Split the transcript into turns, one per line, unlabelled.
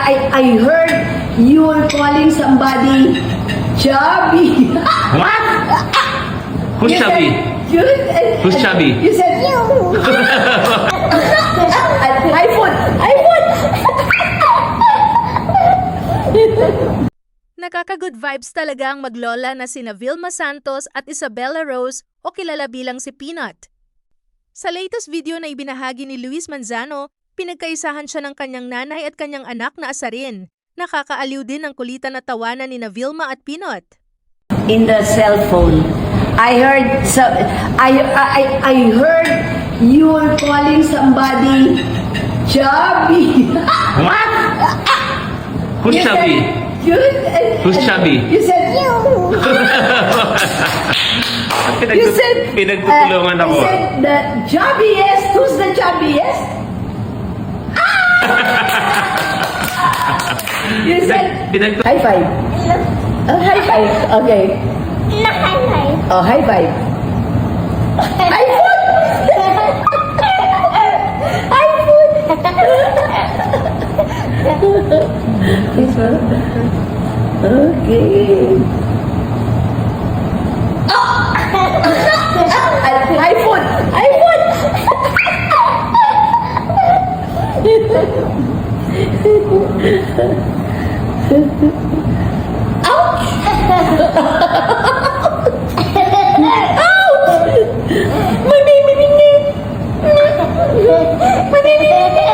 I heard you were calling somebody chubby.
What? Who's
You
chubby?
said-
Who's chubby?
You said you. Hi food. Hi food.
Nakaka-good vibes talaga ang maglola na sina Vilma Santos at Isabella Rose o kilala bilang si Peanut. Sa latest video na ibinahagi ni Luis Manzano, pinagkaisahan siya ng kanyang nanay at kanyang anak na asarin. Nakakaaliw din ang kulitan na tawanan ni Vilma at Peanut.
In the cell phone, I heard I heard you were calling somebody chubby.
What? Who's
You
chubby?
said-
Who's chubby?
You said you. You said
Pinagtutulungan ako.
You said the chubbiest. Who's the chubbiest? You said high five. High five. Okay. Oh, high five. High foot. High foot. Okay. High foot. High foot. My baby. My baby.